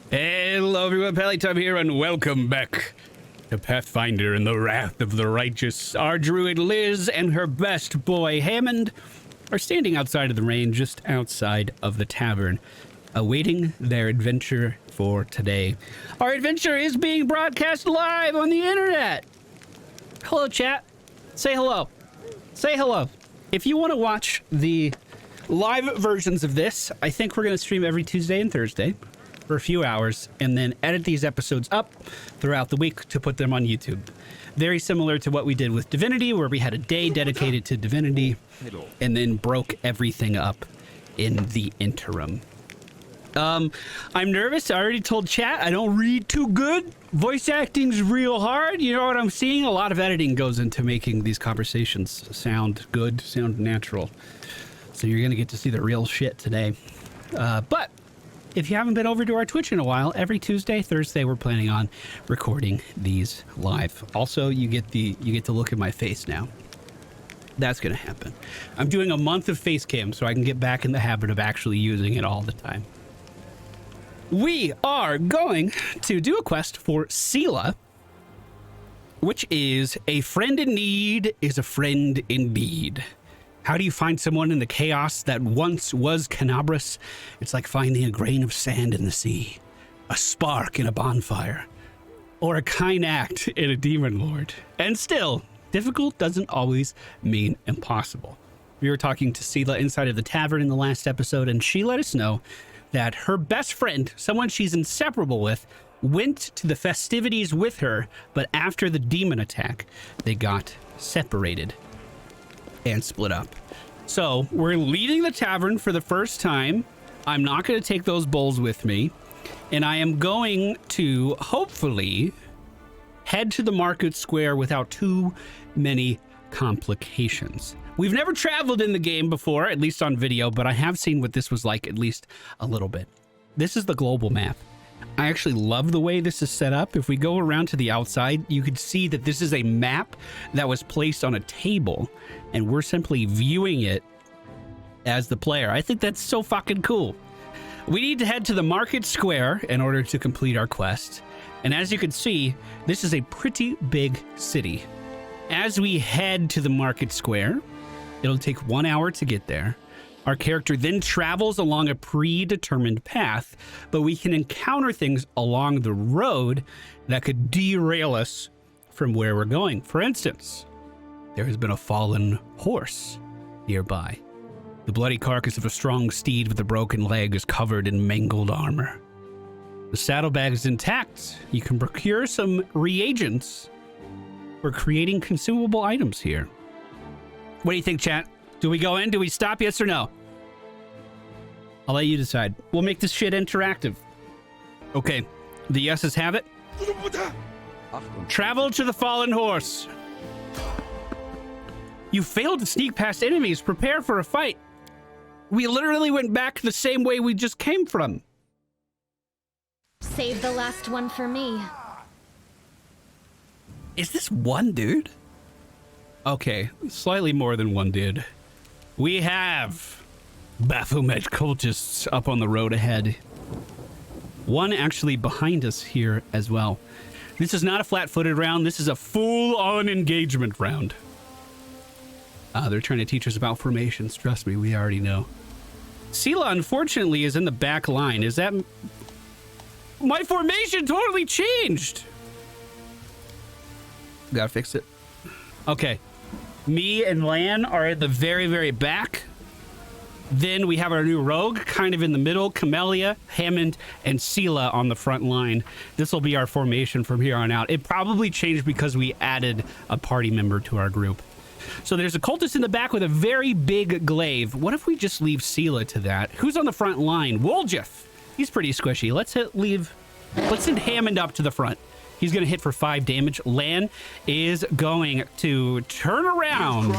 Hello everyone, Pallytime here, and welcome back to Pathfinder and the Wrath of the Righteous. Our druid Liz and her best boy Hammond are standing outside of the rain, just outside of the tavern, awaiting their adventure for today. Our adventure is being broadcast live on the internet. Hello, chat. Say hello. Say hello. If you want to watch the live versions of this, I think we're going to stream every Tuesday and Thursday for a few hours, and then edit these episodes up throughout the week to put them on YouTube. Very similar to what we did with Divinity, where we had a day dedicated to Divinity and then broke everything up in the interim. I'm nervous. I already told chat I don't read too good. Voice acting's real hard. You know what I'm seeing? A lot of editing goes into making these conversations sound good, sound natural. So you're going to get to see the real shit today. But if you haven't been over to our Twitch in a while, every Tuesday, Thursday, we're planning on recording these live. Also, you get to look at my face now. That's going to happen. I'm doing a month of face cam so I can get back in the habit of actually using it all the time. We are going to do a quest for Seelah, which is a friend in need is a friend indeed. How do you find someone in the chaos that once was Canabras? It's like finding a grain of sand in the sea, a spark in a bonfire, or a kind act in a demon lord. And still, difficult doesn't always mean impossible. We were talking to Seelah inside of the tavern in the last episode, and she let us know that her best friend, someone she's inseparable with, went to the festivities with her, but after the demon attack, they got separated and split up. So we're leaving the tavern for the first time. I'm not going to take those bowls with me, and I am going to hopefully head to the market square without too many complications. We've never traveled in the game before, at least on video, but I have seen what this was like at least a little bit. This is the global map. I actually love the way this is set up. If we go around to the outside, you could see that this is a map that was placed on a table, and we're simply viewing it as the player. I think that's so fucking cool. We need to head to the market square in order to complete our quest. And as you can see, this is a pretty big city. As we head to the market square, it'll take 1 hour to get there. Our character then travels along a predetermined path, but we can encounter things along the road that could derail us from where we're going. For instance, there has been a fallen horse nearby. The bloody carcass of a strong steed with a broken leg is covered in mangled armor. The saddlebag is intact. You can procure some reagents for creating consumable items here. What do you think, chat? Do we go in? Do we stop? Yes or no? I'll let you decide. We'll make this shit interactive. Okay, the yeses have it. Travel to the fallen horse. You failed to sneak past enemies. Prepare for a fight. We literally went back the same way we just came from. Save the last one for me. Is this one dude? Okay, slightly more than one dude. We have Baphomet cultists up on the road ahead. One actually behind us here as well. This is not a flat-footed round. This is a full-on engagement round. They're trying to teach us about formations. Trust me, we already know. Seelah, unfortunately, is in the back line. Is that... My formation totally changed! Gotta fix it. Okay. Me and Lan are at the very, very back. Then we have our new rogue kind of in the middle. Camellia, Hammond, and Seelah on the front line. This will be our formation from here on out. It probably changed because we added a party member to our group. So there's a cultist in the back with a very big glaive. What if we just leave Seelah to that? Who's on the front line? Woljif. He's pretty squishy. Let's send Hammond up to the front. He's going to hit for 5 damage. Lan is going to turn around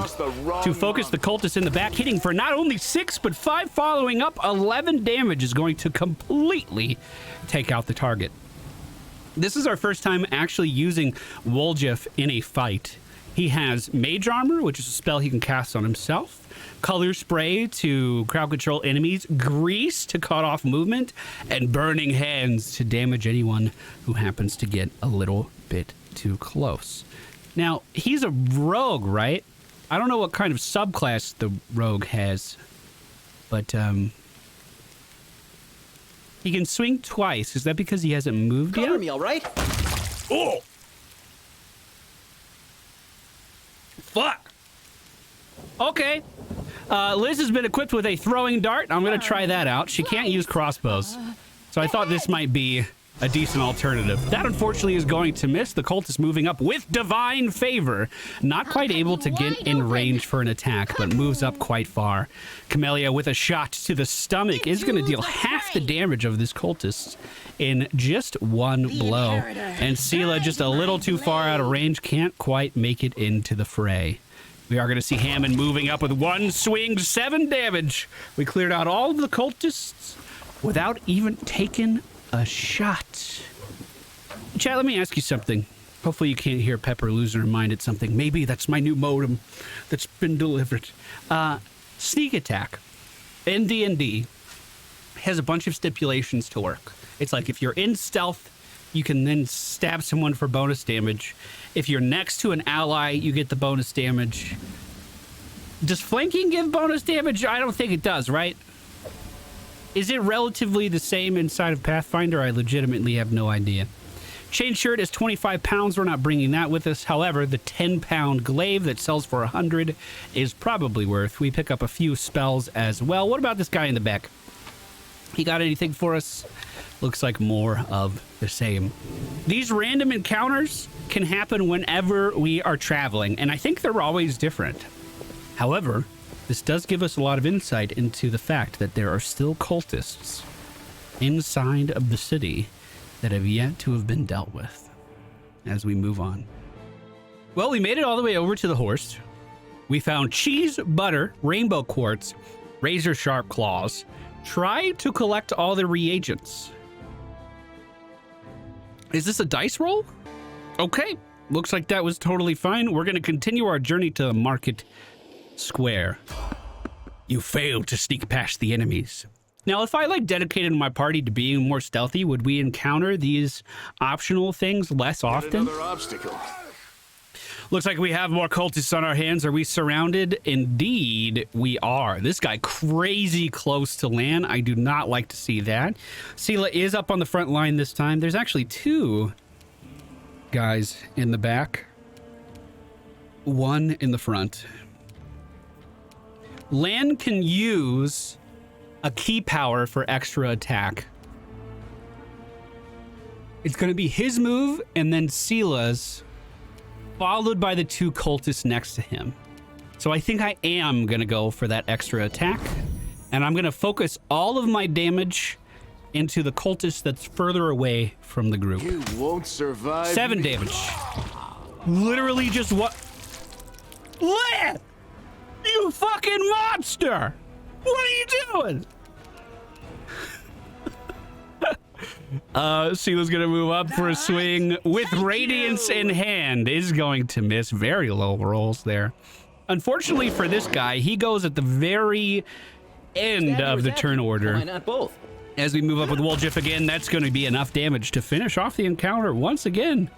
to focus the cultist in the back, hitting for not only 6, but 5 following up. 11 damage is going to completely take out the target. This is our first time actually using Woljif in a fight. He has Mage Armor, which is a spell he can cast on himself. Color Spray to crowd control enemies. Grease to cut off movement. And Burning Hands to damage anyone who happens to get a little bit too close. Now, he's a rogue, right? I don't know what kind of subclass the rogue has. But, he can swing twice. Is that because he hasn't moved yet? Cover me, all right? Oh! Fuck! Okay. Liz has been equipped with a throwing dart. I'm going to try that out. She can't use crossbows. So I thought this might be a decent alternative. That, unfortunately, is going to miss. The cult is moving up with divine favor. Not quite able to get in range for an attack, but moves up quite far. Camellia, with a shot to the stomach, is going to deal half the damage of this cultist in just one blow. And Sela, just a little too far out of range, can't quite make it into the fray. We are going to see Hammond moving up with one swing, 7 damage. We cleared out all of the cultists without even taking a shot. Chat, let me ask you something. Hopefully you can't hear Pepper losing her mind at something. Maybe that's my new modem that's been delivered. Sneak attack in D&D has a bunch of stipulations to work. It's like if you're in stealth, you can then stab someone for bonus damage. If you're next to an ally, you get the bonus damage. Does flanking give bonus damage? I don't think it does, right? Is it relatively the same inside of Pathfinder? I legitimately have no idea. Chain shirt is 25 pounds. We're not bringing that with us. However, the 10-pound glaive that sells for 100 is probably worth. We pick up a few spells as well. What about this guy in the back? He got anything for us? Looks like more of the same. These random encounters can happen whenever we are traveling, and I think they're always different. However, this does give us a lot of insight into the fact that there are still cultists inside of the city that have yet to have been dealt with as we move on. Well, we made it all the way over to the horse. We found cheese, butter, rainbow quartz, razor sharp claws. Try to collect all the reagents. Is this a dice roll? Okay, looks like that was totally fine. We're going to continue our journey to the market square. You failed to sneak past the enemies. Now, if I dedicated my party to being more stealthy, would we encounter these optional things less often? Another obstacle. Looks like we have more cultists on our hands. Are we surrounded? Indeed, we are. This guy crazy close to land. I do not like to see that. Sela is up on the front line this time. There's actually 2 guys in the back. 1 in the front. Lan can use a key power for extra attack. It's going to be his move and then Sela's, followed by the 2 cultists next to him. So I think I am going to go for that extra attack. And I'm going to focus all of my damage into the cultist that's further away from the group. You won't survive. 7 damage. Literally just what? What? You fucking monster! What are you doing? Sela's gonna move up for a swing with Radiance in hand. Is going to miss. Very low rolls there. Unfortunately for this guy, he goes at the very end of the turn order. Why not both? As we move up with Woljif again, that's going to be enough damage to finish off the encounter once again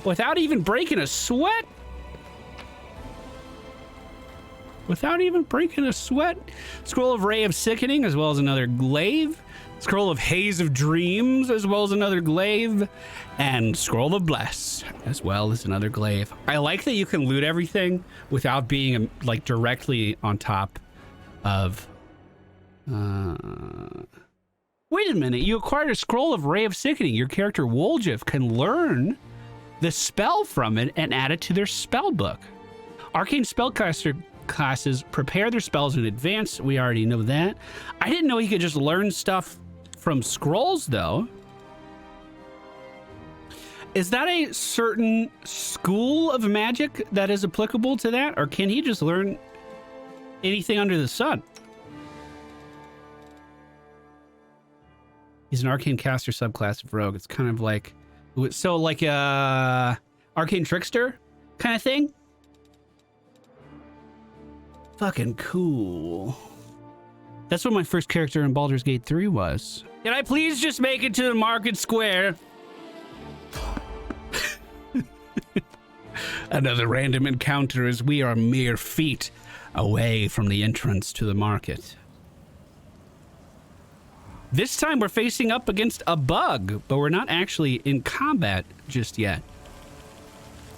without even breaking a sweat. Without even breaking a sweat. Scroll of Ray of Sickening, as well as another glaive. Scroll of Haze of Dreams, as well as another glaive. And Scroll of Bless, as well as another glaive. I like that you can loot everything without being directly on top of... Wait a minute, you acquired a Scroll of Ray of Sickening. Your character Woljif can learn the spell from it and add it to their spell book. Arcane Spellcaster classes prepare their spells in advance. We already know that. I didn't know he could just learn stuff from scrolls, though. Is that a certain school of magic that is applicable to that? Or can he just learn anything under the sun? He's an arcane caster subclass of rogue. It's kind of like, so like a arcane trickster kind of thing. Fucking cool. That's what my first character in Baldur's Gate 3 was. Can I please just make it to the market square? Another random encounter as we are mere feet away from the entrance to the market. This time we're facing up against a bug, but we're not actually in combat just yet.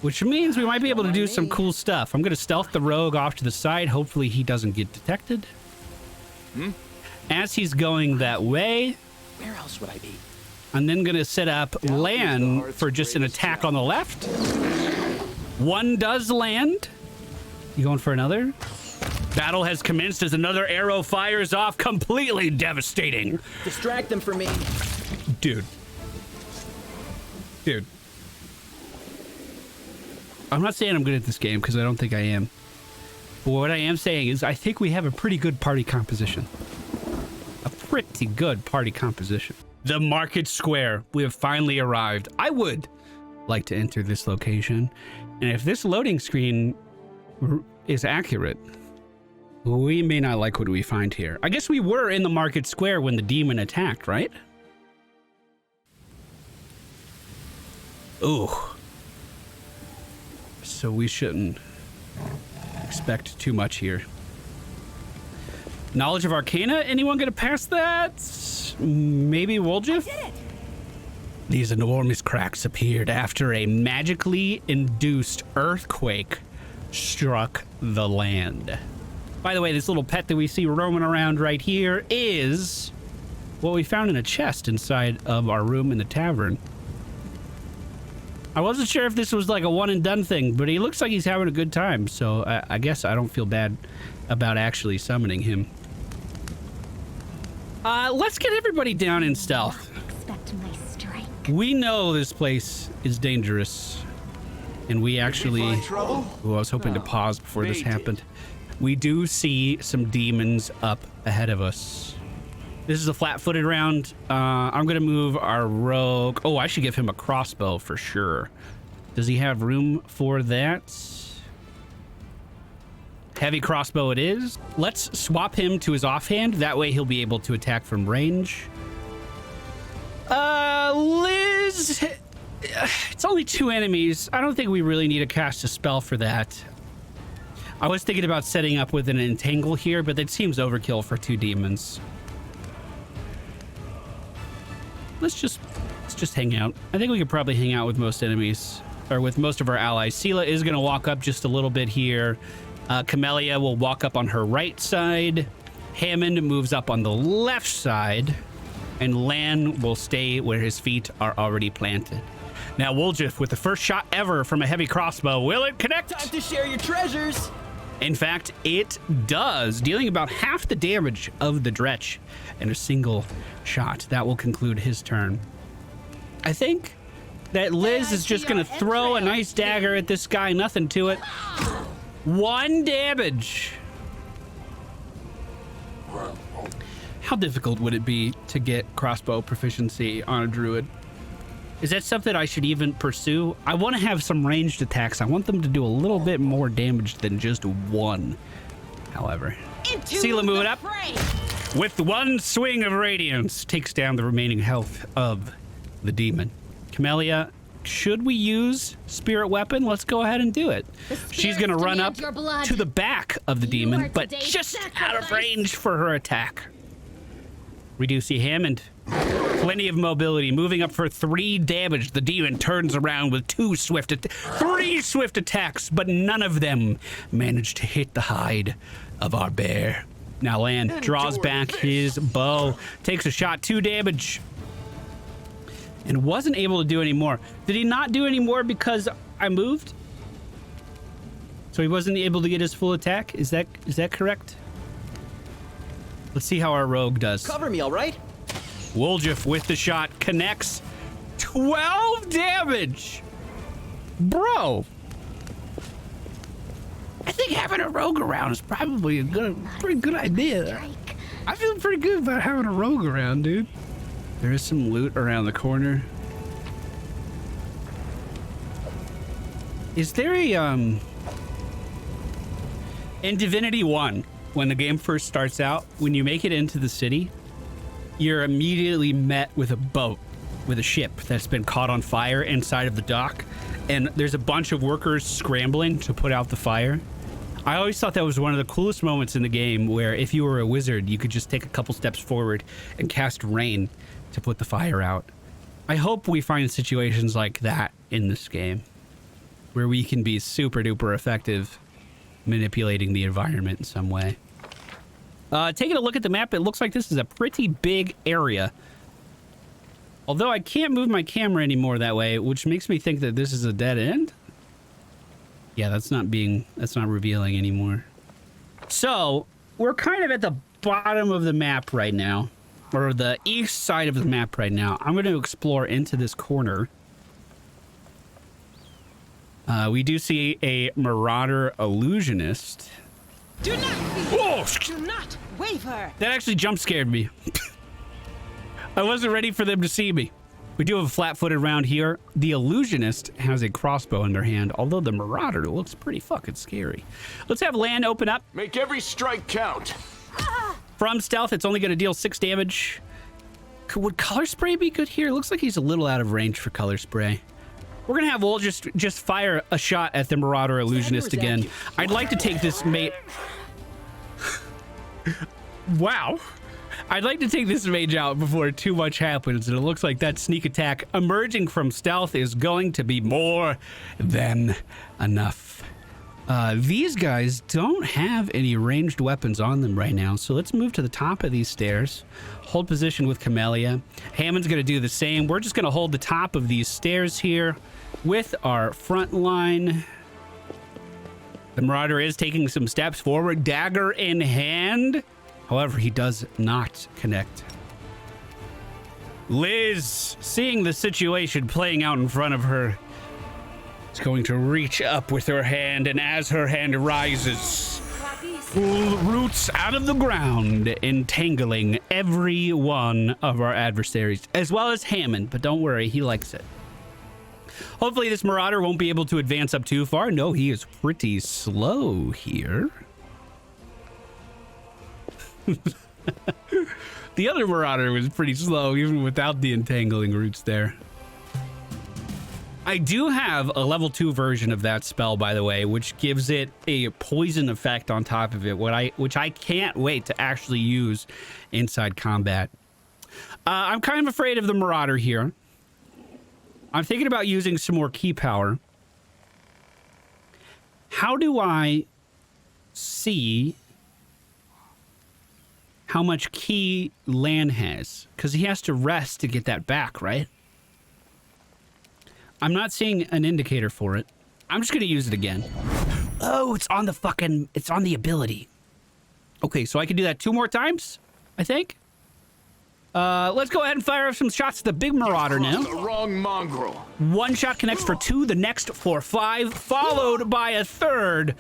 Which means we might be able to do some cool stuff. I'm going to stealth the rogue off to the side. Hopefully he doesn't get detected. As he's going that way, Where else would I be? I'm then going to set up Lan for just an attack on the left. One does land. You going for another? Battle has commenced as another arrow fires off, completely devastating. Distract them for me. Dude. I'm not saying I'm good at this game because I don't think I am. But what I am saying is I think we have a pretty good party composition. A pretty good party composition. The market square. We have finally arrived. I would like to enter this location. And if this loading screen is accurate, we may not like what we find here. I guess we were in the market square when the demon attacked, right? Ooh. So we shouldn't expect too much here. Knowledge of Arcana? Anyone gonna pass that? Maybe Woljif? These enormous cracks appeared after a magically induced earthquake struck the land. By the way, this little pet that we see roaming around right here is what we found in a chest inside of our room in the tavern. I wasn't sure if this was like a one and done thing, but he looks like he's having a good time, so I guess I don't feel bad about actually summoning him. Let's get everybody down in stealth. Expect my strike. We know this place is dangerous, and we actually... Trouble? Oh, I was hoping to pause before this Mayday. happened. We do see some demons up ahead of us. This is a flat-footed round. I'm gonna move our rogue. Oh, I should give him a crossbow for sure. Does he have room for that? Heavy crossbow it is. Let's swap him to his offhand. That way he'll be able to attack from range. Liz, it's only 2 enemies. I don't think we really need to cast a spell for that. I was thinking about setting up with an entangle here, but that seems overkill for 2 demons. Let's just hang out. I think we could probably hang out with most enemies, or with most of our allies. Sela is going to walk up just a little bit here. Camellia will walk up on her right side. Hammond moves up on the left side. And Lan will stay where his feet are already planted. Now, Woljif with the first shot ever from a heavy crossbow. Will it connect? Time to share your treasures. In fact, it does, dealing about half the damage of the Dretch in a single shot. That will conclude his turn. I think that Liz is just going to throw a nice dagger at this guy. Nothing to it. 1 damage. How difficult would it be to get crossbow proficiency on a druid? Is that something I should even pursue? I want to have some ranged attacks. I want them to do a little bit more damage than just 1. However, Sela move it up with 1 swing of radiance, takes down the remaining health of the demon. Camellia, should we use spirit weapon? Let's go ahead and do it. She's gonna run up to the back of the demon, but just out of range for her attack. We do see Hammond. Plenty of mobility, moving up for 3 damage. The demon turns around with 3 swift attacks, but none of them manage to hit the hide of our bear. Now Lan draws back his bow, takes a shot, 2 damage, and wasn't able to do any more. Did he not do any more because I moved? So he wasn't able to get his full attack? Is that correct? Let's see how our rogue does. Cover me, all right? Woljif with the shot connects. 12 damage! Bro! I think having a rogue around is probably a pretty good idea. I feel pretty good about having a rogue around, dude. There is some loot around the corner. Is there a In Divinity 1, when the game first starts out, when you make it into the city, you're immediately met with a boat, with a ship that's been caught on fire inside of the dock. And there's a bunch of workers scrambling to put out the fire. I always thought that was one of the coolest moments in the game, where if you were a wizard, you could just take a couple steps forward and cast rain to put the fire out. I hope we find situations like that in this game, where we can be super duper effective manipulating the environment in some way. Taking a look at the map, it looks like this is a pretty big area. Although I can't move my camera anymore that way, which makes me think that this is a dead end. Yeah, that's not revealing anymore. So, we're kind of at the bottom of the map right now, or the east side of the map right now. I'm going to explore into this corner. We do see a Marauder Illusionist. Do not fear. Whoa! Do not waver. That actually jump scared me. I wasn't ready for them to see me. We do have a flat-footed round here. The Illusionist has a crossbow in their hand, although the Marauder looks pretty fucking scary. Let's have Lan open up. Make every strike count. From stealth, it's only going to deal 6 damage. Would Color Spray be good here? It looks like he's a little out of range for Color Spray. We're going to have Wool just fire a shot at the Marauder Illusionist again. I'd like to take this mate... Wow. I'd like to take this mage out before too much happens, and it looks like that sneak attack emerging from stealth is going to be more than enough. These guys don't have any ranged weapons on them right now, so let's move to the top of these stairs. Hold position with Camellia. Hammond's going to do the same. We're just going to hold the top of these stairs here with our front line. The Marauder is taking some steps forward, dagger in hand. However, he does not connect. Liz, seeing the situation playing out in front of her, is going to reach up with her hand, and as her hand rises, pull roots out of the ground, entangling every one of our adversaries, as well as Hammond, but don't worry, he likes it. Hopefully this Marauder won't be able to advance up too far. No, he is pretty slow here. The other Marauder was pretty slow, even without the entangling roots there. I do have a level 2 version of that spell, by the way, which gives it a poison effect on top of it, which I can't wait to actually use inside combat. I'm kind of afraid of the Marauder here. I'm thinking about using some more key power. How do I see how much key Lan has? Because he has to rest to get that back, right? I'm not seeing an indicator for it. I'm just going to use it again. Oh, it's on the ability. Okay, so I can do that 2 more times, I think. Let's go ahead and fire off some shots at the big Marauder now. The wrong mongrel. 1 shot connects for 2, the next for 5, followed by a 3rd,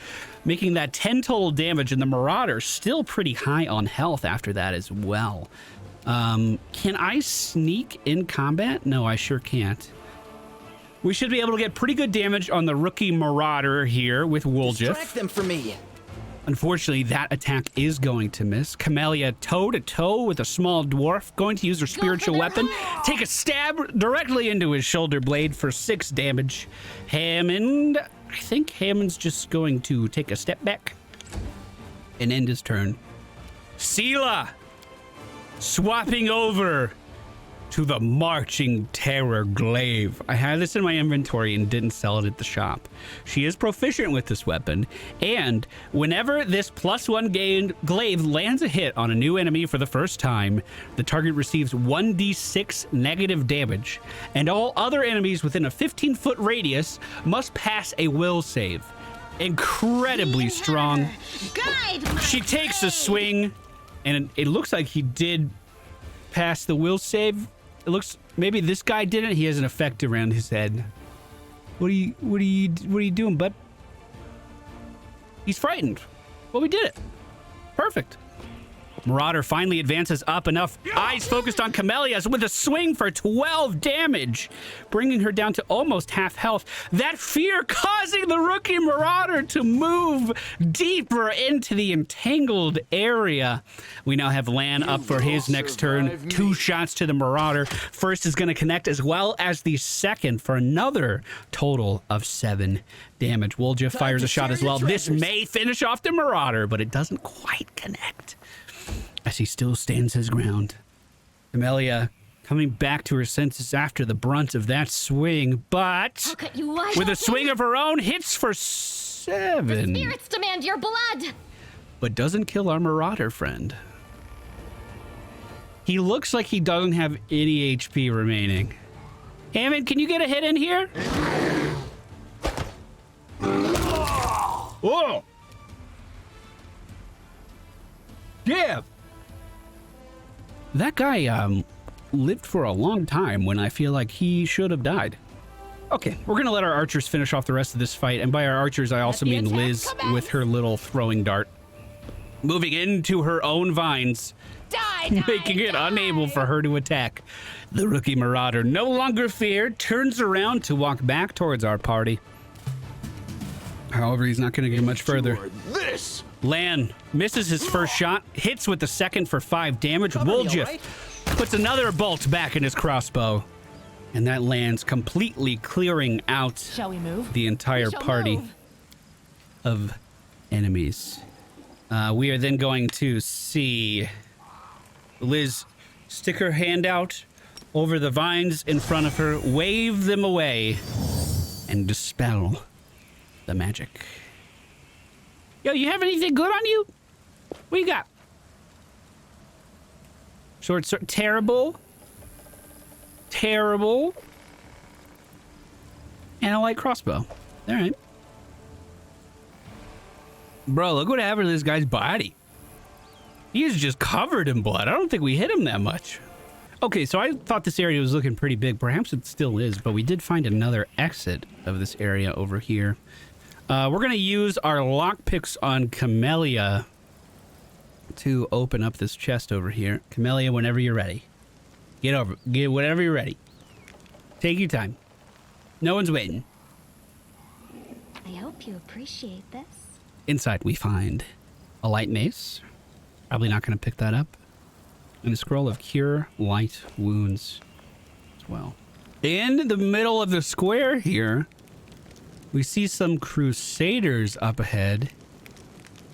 making that 10 total damage, and the Marauder still pretty high on health after that as well. Can I sneak in combat? No, I sure can't. We should be able to get pretty good damage on the rookie Marauder here with Wooljiff. Distract them for me. Unfortunately, that attack is going to miss. Camellia toe-to-toe with a small dwarf, going to use her spiritual weapon, take a stab directly into his shoulder blade for 6 damage. Hammond, I think Hammond's just going to take a step back and end his turn. Seela, swapping over to the Marching Terror Glaive. I had this in my inventory and didn't sell it at the shop. She is proficient with this weapon, and whenever this +1 gained glaive lands a hit on a new enemy for the first time, the target receives 1d6 negative damage, and all other enemies within a 15-foot radius must pass a will save. Incredibly strong. She takes a swing, and it looks like he did pass the will save. It looks, maybe this guy didn't. He has an effect around his head. What are you doing, bud? He's frightened. Well, we did it. Perfect. Marauder finally advances up enough. Eyes focused on Camellia with a swing for 12 damage, bringing her down to almost half health. That fear causing the rookie Marauder to move deeper into the entangled area. We now have Lan up for his next turn. 2 shots to the Marauder. First is going to connect, as well as the second, for another total of 7 damage. Wolja fires a shot as well. This may finish off the Marauder, but it doesn't quite connect, as he still stands his ground. Camellia coming back to her senses after the brunt of that swing, but I'll cut you wide with a open. swing of her own, hits for 7. Spirits demand your blood. But doesn't kill our Marauder friend. He looks like he doesn't have any HP remaining. Hammond, can you get a hit in here? Whoa! Yeah. That guy lived for a long time when I feel like he should have died. Okay, we're gonna let our archers finish off the rest of this fight, and by our archers I also mean Liz with her little throwing dart. Moving into her own vines, making it unable for her to attack. The rookie Marauder, no longer feared, turns around to walk back towards our party. However, he's not gonna get much further. This! Lan misses his first shot, hits with the second for 5 damage. Wolja right? puts another bolt back in his crossbow, and that lands, completely clearing out Shall we move? the entire shall party move. of enemies. We are then going to see Liz stick her hand out over the vines in front of her, wave them away, and dispel the magic. Yo, you have anything good on you? What you got? Short sword. Terrible. Terrible. And a light crossbow. All right. Bro, look what happened to this guy's body. He is just covered in blood. I don't think we hit him that much. Okay, so I thought this area was looking pretty big. Perhaps it still is, but we did find another exit of this area over here. We're going to use our lockpicks on Camellia to open up this chest over here. Camellia, whenever you're ready. Get whenever you're ready. Take your time. No one's waiting. I hope you appreciate this. Inside, we find a light mace. Probably not going to pick that up. And a scroll of cure light wounds as well. In the middle of the square here, we see some crusaders up ahead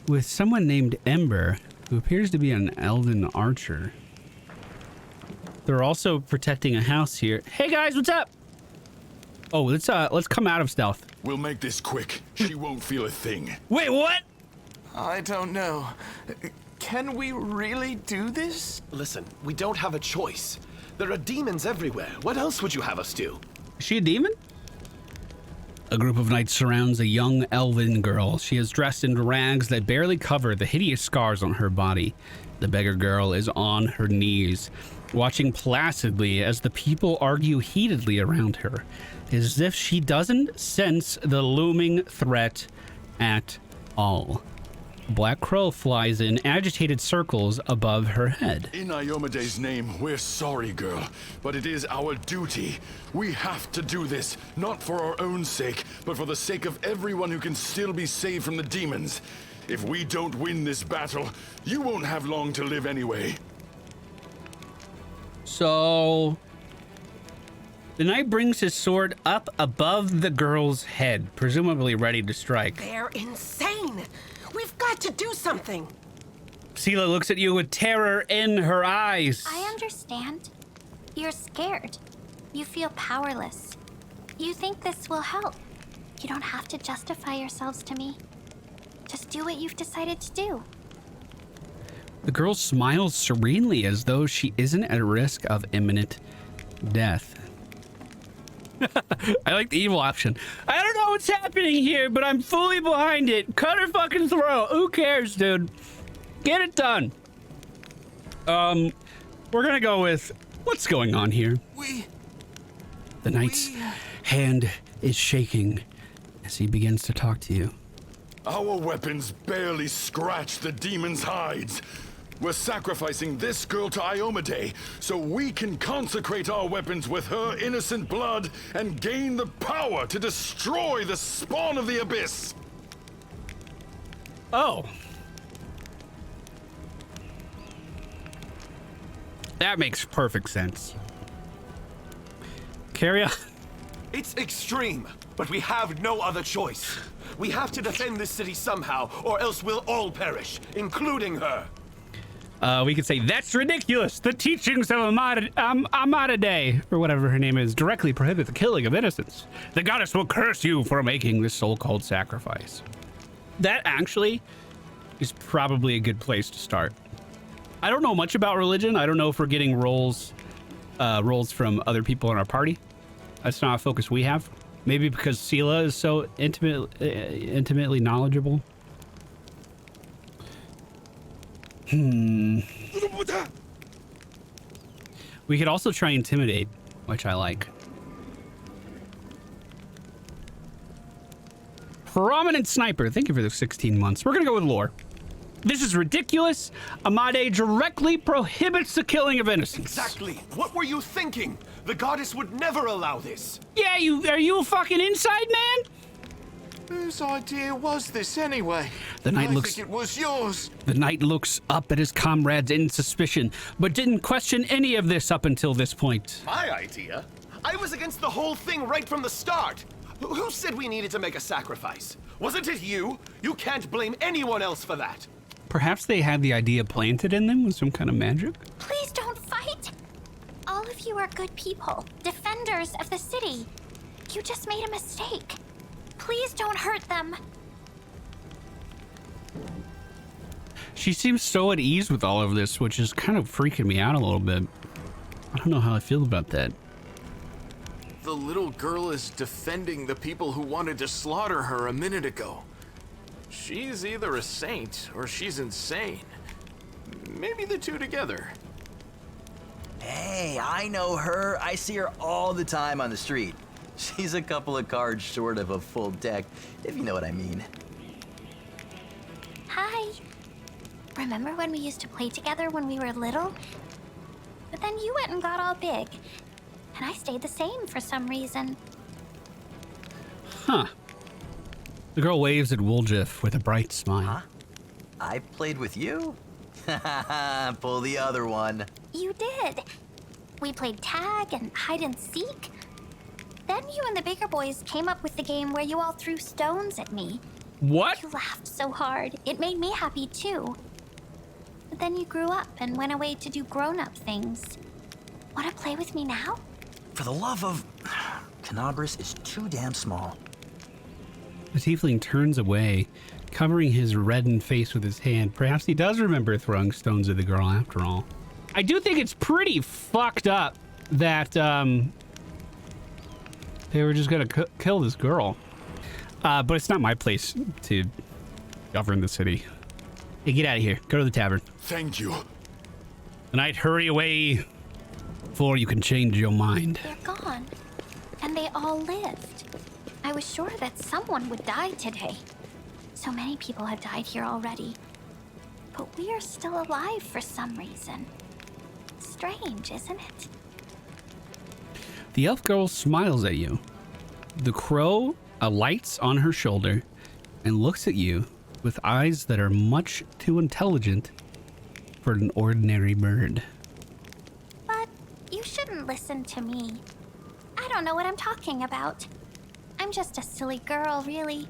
with someone named Ember, who appears to be an elven archer. They're also protecting a house here. Hey guys, what's up? Oh, let's come out of stealth. We'll make this quick. She won't feel a thing. Wait, what? I don't know. Can we really do this? Listen, we don't have a choice. There are demons everywhere. What else would you have us do? Is she a demon? A group of knights surrounds a young elven girl. She is dressed in rags that barely cover the hideous scars on her body. The beggar girl is on her knees, watching placidly as the people argue heatedly around her, as if she doesn't sense the looming threat at all. A black crow flies in agitated circles above her head. In Iomede's name, we're sorry, girl, but it is our duty. We have to do this, not for our own sake, but for the sake of everyone who can still be saved from the demons. If we don't win this battle, you won't have long to live anyway. So the knight brings his sword up above the girl's head, presumably ready to strike. They're insane! We've got to do something! Sela looks at you with terror in her eyes. I understand. You're scared. You feel powerless. You think this will help. You don't have to justify yourselves to me. Just do what you've decided to do. The girl smiles serenely as though she isn't at risk of imminent death. I like the evil option. I don't know what's happening here, but I'm fully behind it. Cut her fucking throat. Who cares, dude? Get it done. We're gonna go with what's going on here. The knight's hand is shaking as he begins to talk to you. Our weapons barely scratch the demons' hides. We're sacrificing this girl to Iomade so we can consecrate our weapons with her innocent blood and gain the power to destroy the spawn of the Abyss. Oh. That makes perfect sense. Carry on. It's extreme, but we have no other choice. We have to defend this city somehow, or else we'll all perish, including her. We could say, that's ridiculous. The teachings of Amadade, or whatever her name is, directly prohibit the killing of innocents. The goddess will curse you for making this so-called sacrifice. That actually is probably a good place to start. I don't know much about religion. I don't know if we're getting roles from other people in our party. That's not a focus we have. Maybe because Sela is so intimately knowledgeable. We could also try intimidate, which I like. Prominent sniper. Thank you for the 16 months. We're gonna go with lore. This is ridiculous. Amade directly prohibits the killing of innocents. Exactly. What were you thinking? The goddess would never allow this. Yeah, are you a fucking inside man? Whose idea was this anyway? The knight I looks. think it was yours. The knight looks up at his comrades in suspicion, but didn't question any of this up until this point. My idea? I was against the whole thing right from the start. Who said we needed to make a sacrifice? Wasn't it you? You can't blame anyone else for that. Perhaps they had the idea planted in them with some kind of magic? Please don't fight. All of you are good people, defenders of the city. You just made a mistake. Please don't hurt them. She seems so at ease with all of this, which is kind of freaking me out a little bit. I don't know how I feel about that. The little girl is defending the people who wanted to slaughter her a minute ago. She's either a saint or she's insane. Maybe the two together. Hey, I know her. I see her all the time on the street. She's a couple of cards short of a full deck, if you know what I mean. Hi. Remember when we used to play together when we were little? But then you went and got all big. And I stayed the same for some reason. Huh. The girl waves at Woljif with a bright smile. Huh? I played with you? Pull the other one. You did. We played tag and hide and seek. Then you and the bigger boys came up with the game where you all threw stones at me. What? You laughed so hard. It made me happy too. But then you grew up and went away to do grown-up things. Want to play with me now? For the love of... Canabras is too damn small. The tiefling turns away, covering his reddened face with his hand. Perhaps he does remember throwing stones at the girl after all. I do think it's pretty fucked up that they were just gonna kill this girl. But it's not my place to govern the city. Hey, get out of here. Go to the tavern. Thank you. The knight, hurry away before you can change your mind. They're gone. And they all lived. I was sure that someone would die today. So many people have died here already. But we are still alive for some reason. Strange, isn't it? The elf girl smiles at you. The crow alights on her shoulder and looks at you with eyes that are much too intelligent for an ordinary bird. But you shouldn't listen to me. I don't know what I'm talking about. I'm just a silly girl, really.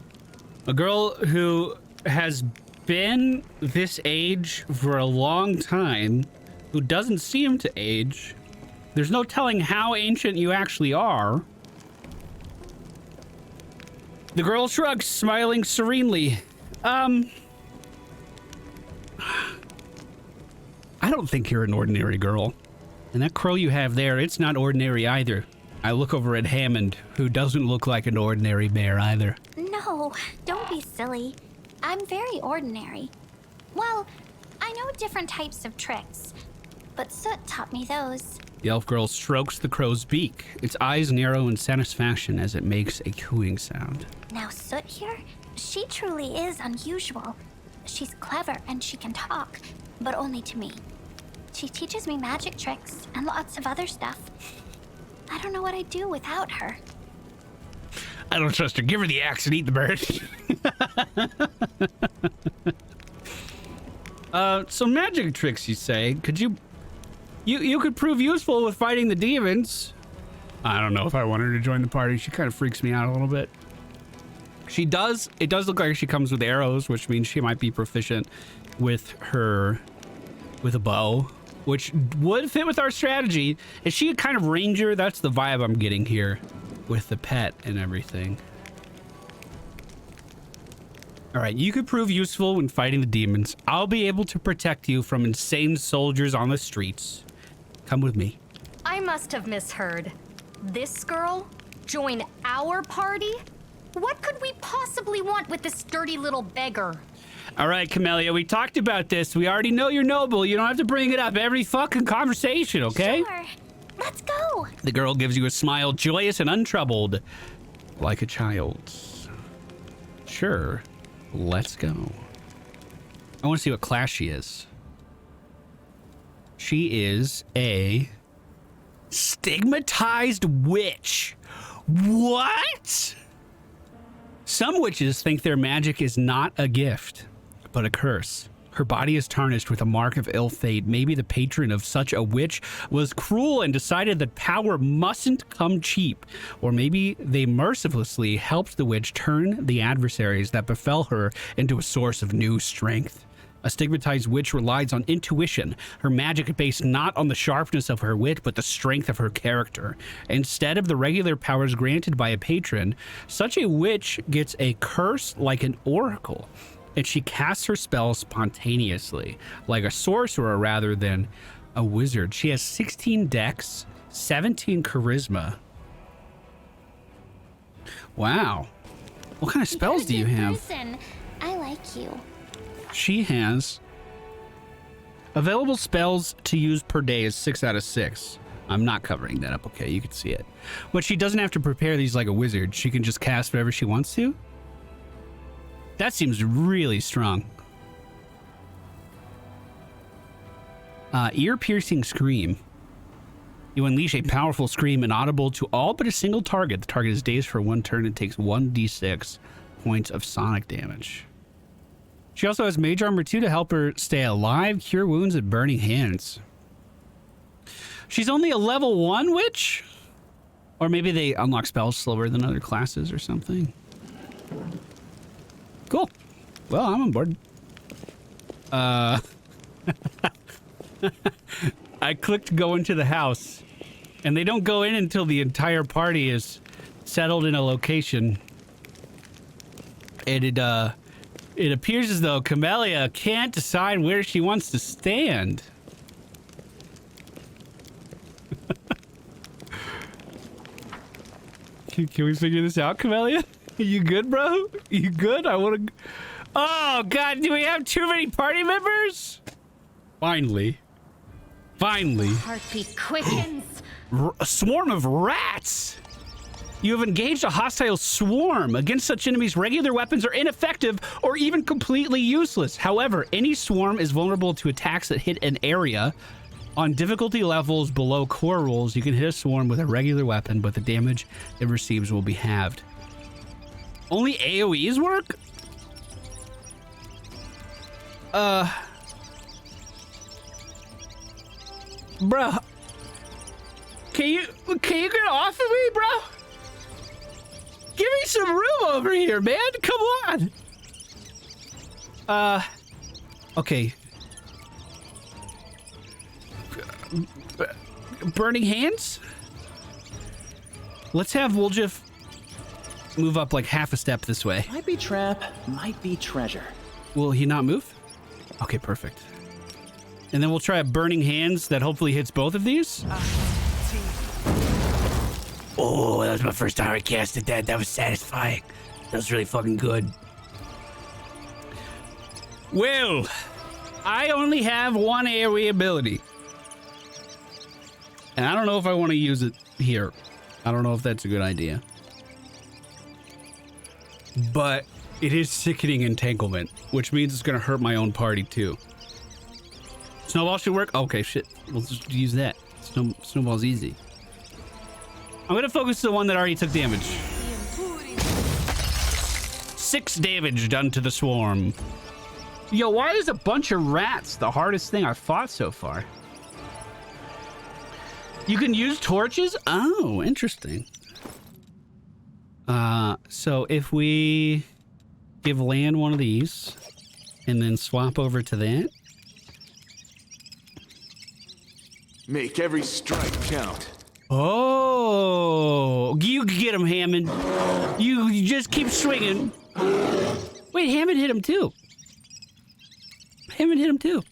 A girl who has been this age for a long time, who doesn't seem to age. There's no telling how ancient you actually are. The girl shrugs, smiling serenely. I don't think you're an ordinary girl. And that crow you have there, it's not ordinary either. I look over at Hammond, who doesn't look like an ordinary bear either. No, don't be silly. I'm very ordinary. Well, I know different types of tricks, but Soot taught me those. The elf girl strokes the crow's beak. Its eyes narrow in satisfaction as it makes a cooing sound. Now Soot here, she truly is unusual. She's clever and she can talk, but only to me. She teaches me magic tricks and lots of other stuff. I don't know what I'd do without her. I don't trust her. Give her the axe and eat the bird. So magic tricks, you say? Could you could prove useful with fighting the demons. I don't know if I want her to join the party. She kind of freaks me out a little bit. It does look like she comes with arrows, which means she might be proficient with a bow, which would fit with our strategy. Is she a kind of ranger? That's the vibe I'm getting here with the pet and everything. All right, you could prove useful when fighting the demons. I'll be able to protect you from insane soldiers on the streets. Come with me. I must have misheard. This girl? Join our party? What could we possibly want with this dirty little beggar? All right, Camellia, we talked about this. We already know you're noble. You don't have to bring it up every fucking conversation, okay? Sure. Let's go. The girl gives you a smile, joyous and untroubled, like a child. Sure, let's go. I want to see what class she is. She is a stigmatized witch. What? Some witches think their magic is not a gift, but a curse. Her body is tarnished with a mark of ill fate. Maybe the patron of such a witch was cruel and decided that power mustn't come cheap. Or maybe they mercilessly helped the witch turn the adversaries that befell her into a source of new strength. A stigmatized witch relies on intuition, her magic based not on the sharpness of her wit, but the strength of her character. Instead of the regular powers granted by a patron, such a witch gets a curse like an oracle, and she casts her spells spontaneously, like a sorcerer rather than a wizard. She has 16 dex, 17 charisma. Wow. What kind of spells do you have? Person. I like you. She has available spells to use per day is 6 out of 6. I'm not covering that up. Okay, you can see it. But she doesn't have to prepare these like a wizard. She can just cast whatever she wants to. That seems really strong. Ear-piercing scream. You unleash a powerful scream inaudible to all but a single target. The target is dazed for 1 turn and takes 1d6 points of sonic damage. She also has Mage Armor 2 to help her stay alive, cure wounds, and burning hands. She's only a level 1 witch? Or maybe they unlock spells slower than other classes or something. Cool. Well, I'm on board. I clicked go into the house, and they don't go in until the entire party is settled in a location. And it appears as though Camellia can't decide where she wants to stand. Can we figure this out, Camellia? You good, bro? You good? I want to... Oh, God, do we have too many party members? Finally. Heartbeat quickens. A swarm of rats! You have engaged a hostile swarm. Against such enemies, regular weapons are ineffective or even completely useless. However, any swarm is vulnerable to attacks that hit an area. On difficulty levels below core rules, you can hit a swarm with a regular weapon, but the damage it receives will be halved. Only AoEs work? Bruh. Can you get off of me, bro? Give me some room over here, man. Come on. Okay. Burning hands? Let's have Woljif move up like half a step this way. Might be trap, might be treasure. Will he not move? Okay, perfect. And then we'll try a burning hands that hopefully hits both of these. Oh, that was my first time I casted that. That was satisfying. That was really fucking good. Well, I only have 1 AoE ability. And I don't know if I want to use it here. I don't know if that's a good idea. But it is sickening entanglement, which means it's going to hurt my own party too. Snowball should work? Okay, shit. We'll just use that. Snowball's easy. I'm gonna focus on the one that already took damage. 6 damage done to the swarm. Yo, why is a bunch of rats the hardest thing I've fought so far? You can use torches? Oh, interesting. So if we give Land one of these and then swap over to that. Make every strike count. Oh, you get him, Hammond. You just keep swinging. Wait, Hammond hit him too. Hammond hit him too.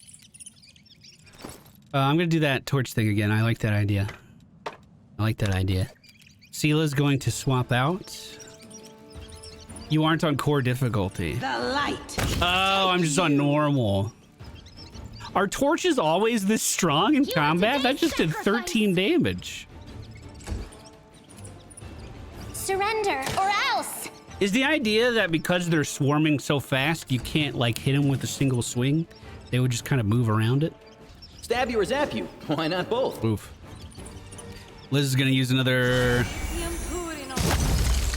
I'm gonna do that torch thing again. I like that idea. Sela's going to swap out. You aren't on core difficulty. The light. Oh, I'm just on normal. Are torches always this strong in combat? That just did 13 damage. Surrender, or else! Is the idea that because they're swarming so fast, you can't, like, hit them with a single swing? They would just kind of move around it? Stab you or zap you. Why not both? Oof. Liz is going to use another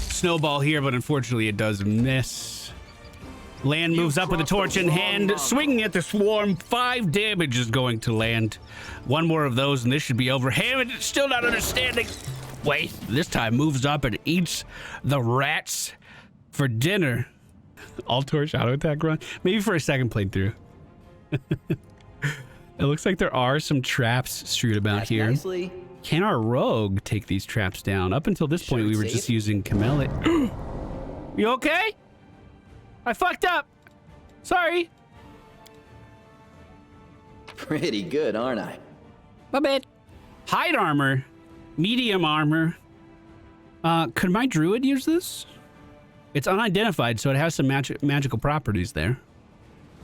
snowball here, but unfortunately it does miss. Land moves up with a torch in hand, swinging at the swarm. 5 damage is going to Land. One more of those and this should be over. Hammond is still not understanding. Wait, this time moves up and eats the rats for dinner. All torch auto attack run. Maybe for a second playthrough. It looks like there are some traps strewed about here. Nicely. Can our rogue take these traps down? Up until this point, we were just using Camellia. You okay? I fucked up. Sorry. Pretty good, aren't I? My bad. Hide armor. Medium armor. Could my druid use this? It's unidentified, so it has some magical properties there.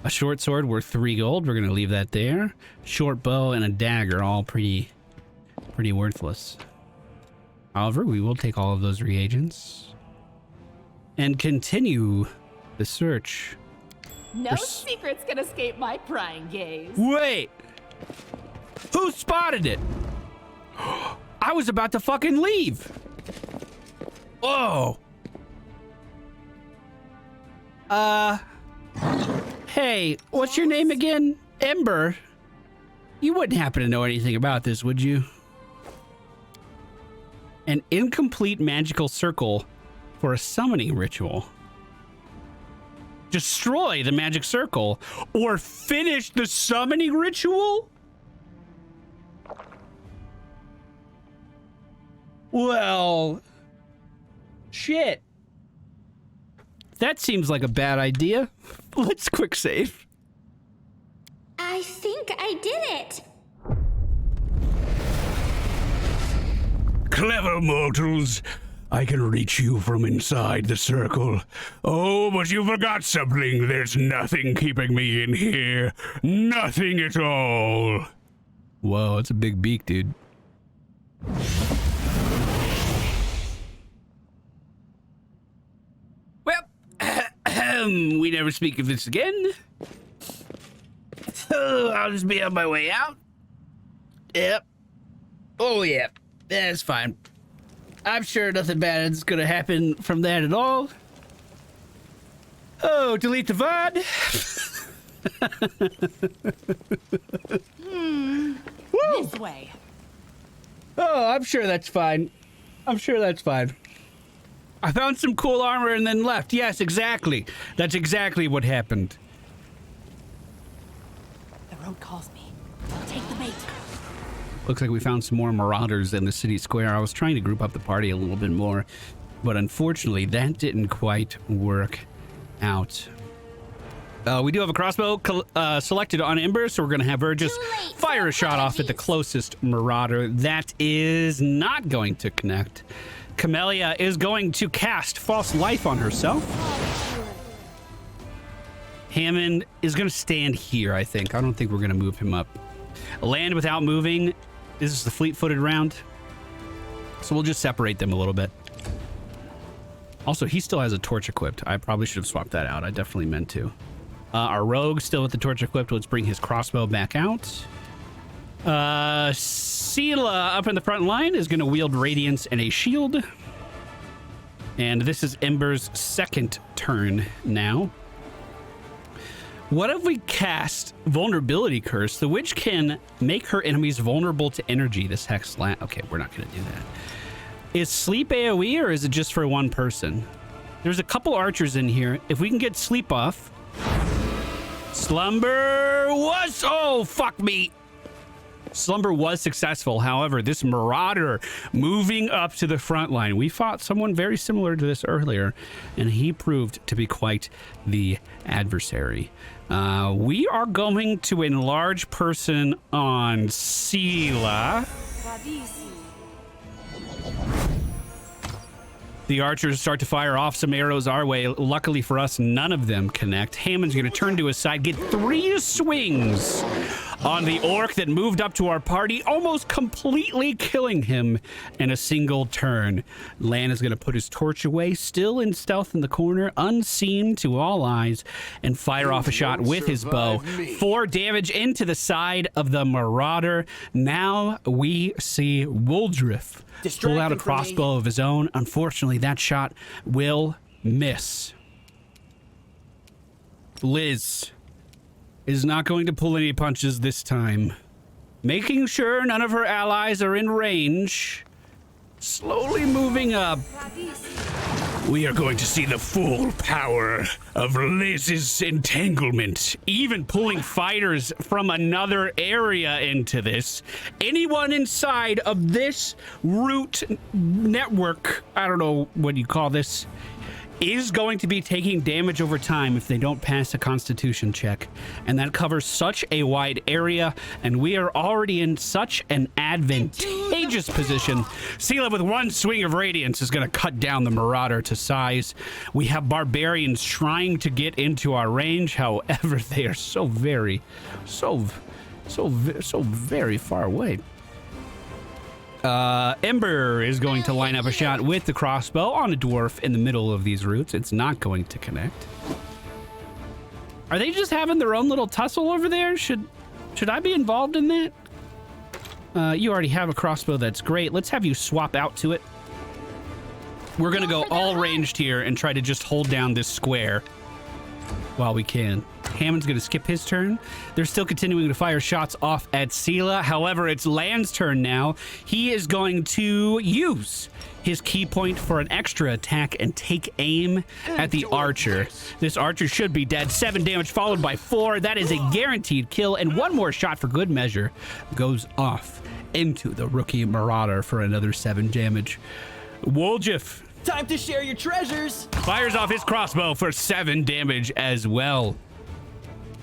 A short sword worth 3 gold. We're going to leave that there. Short bow and a dagger, all pretty worthless. However, we will take all of those reagents and continue the search. No secrets can escape my prying gaze. Wait! Who spotted it? I was about to fucking leave. Oh. Hey, what's your name again? Ember. You wouldn't happen to know anything about this, would you? An incomplete magical circle for a summoning ritual. Destroy the magic circle or finish the summoning ritual? Well, shit. That seems like a bad idea. Let's quick save. I think I did it. Clever mortals. I can reach you from inside the circle. Oh, but you forgot something. There's nothing keeping me in here. Nothing at all. Whoa, it's a big beak, dude. Well, we never speak of this again. So I'll just be on my way out. Yep. Oh, yeah. That's fine. I'm sure nothing bad is gonna happen from that at all. Oh, delete the VOD. This way. Oh, I'm sure that's fine. I'm sure that's fine. I found some cool armor and then left. Yes, exactly. That's exactly what happened. The road calls me. I'll take the bait. Looks like we found some more marauders in the city square. I was trying to group up the party a little bit more, but unfortunately that didn't quite work out. We do have a crossbow selected on Ember, so we're going to have her just fire a shot off at the closest marauder. That is not going to connect. Camellia is going to cast False Life on herself. Hammond is going to stand here, I think. I don't think we're going to move him up. Land without moving. This is the fleet-footed round. So we'll just separate them a little bit. Also, he still has a torch equipped. I probably should have swapped that out. I definitely meant to. Our rogue still with the torch equipped. Let's bring his crossbow back out. Sela up in the front line is going to wield Radiance and a shield. And this is Ember's second turn now. What if we cast Vulnerability Curse? The witch can make her enemies vulnerable to energy. This hex okay, we're not going to do that. Is sleep AoE or is it just for one person? There's a couple archers in here. If we can get sleep off. Slumber was... Oh, fuck me. Slumber was successful. However, this Marauder moving up to the front line. We fought someone very similar to this earlier, and he proved to be quite the adversary. We are going to enlarge person on Sela. The archers start to fire off some arrows our way. Luckily for us, none of them connect. Hammond's going to turn to his side, get 3 swings on the orc that moved up to our party, almost completely killing him in a single turn. Lan is going to put his torch away, still in stealth in the corner, unseen to all eyes, and fire off a shot with his bow. 4 damage into the side of the Marauder. Now we see Woldriff pull out a crossbow of his own. Unfortunately, that shot will miss. Liz is not going to pull any punches this time. Making sure none of her allies are in range. Slowly moving up. We are going to see the full power of Liz's entanglement, even pulling fighters from another area into this. Anyone inside of this root network, I don't know what you call this, is going to be taking damage over time if they don't pass a constitution check. And that covers such a wide area, and we are already in such an advantageous position. Sela with 1 swing of Radiance is going to cut down the Marauder to size. We have Barbarians trying to get into our range. However, they are so very far away. Ember is going to line up a shot with the crossbow on a dwarf in the middle of these roots. It's not going to connect. Are they just having their own little tussle over there? Should I be involved in that? You already have a crossbow. That's great. Let's have you swap out to it. We're going to go all ranged here and try to just hold down this square while we can. Hammond's going to skip his turn. They're still continuing to fire shots off at Sela. However, it's Lan's turn now. He is going to use his key point for an extra attack and take aim at the archer. This archer should be dead. 7 damage followed by 4. That is a guaranteed kill. And 1 more shot for good measure goes off into the rookie Marauder for another 7 damage. Woljif. Time to share your treasures. Fires off his crossbow for 7 damage as well.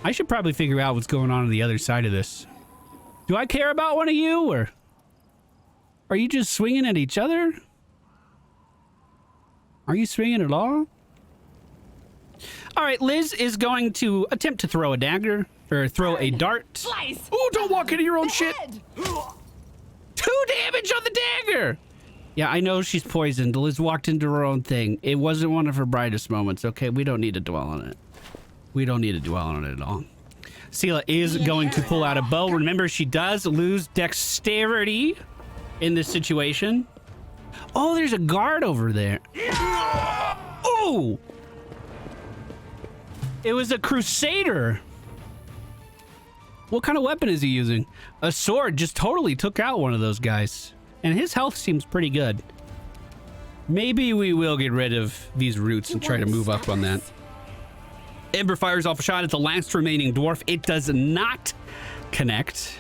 I should probably figure out what's going on the other side of this. Do I care about one of you, or are you just swinging at each other? Are you swinging at all? All right, Liz is going to attempt to throw a dagger, or throw a dart. Slice. Oh, don't walk into your own shit. 2 damage on the dagger. Yeah, I know she's poisoned. Liz walked into her own thing. It wasn't one of her brightest moments, okay? We don't need to dwell on it. We don't need to dwell on it at all. Sela is going to pull out a bow. Remember, she does lose dexterity in this situation. Oh, there's a guard over there. Oh! It was a crusader. What kind of weapon is he using? A sword just totally took out one of those guys. And his health seems pretty good. Maybe we will get rid of these roots and try to move up on that. Ember fires off a shot at the last remaining dwarf. It does not connect.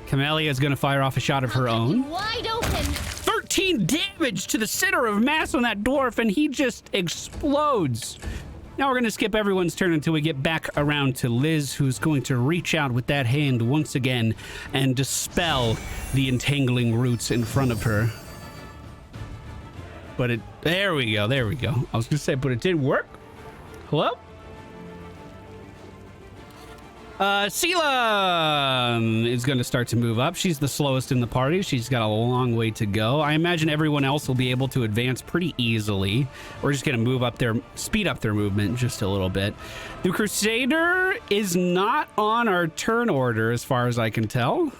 Camellia is going to fire off a shot of her own. Wide open. 13 damage to the center of mass on that dwarf, and he just explodes. Now we're going to skip everyone's turn until we get back around to Liz, who's going to reach out with that hand once again and dispel the entangling roots in front of her. But there we go. I was going to say, but it did work. Hello? Sela is going to start to move up. She's the slowest in the party. She's got a long way to go. I imagine everyone else will be able to advance pretty easily. We're just going to move up their, speed up their movement just a little bit. The Crusader is not on our turn order as far as I can tell.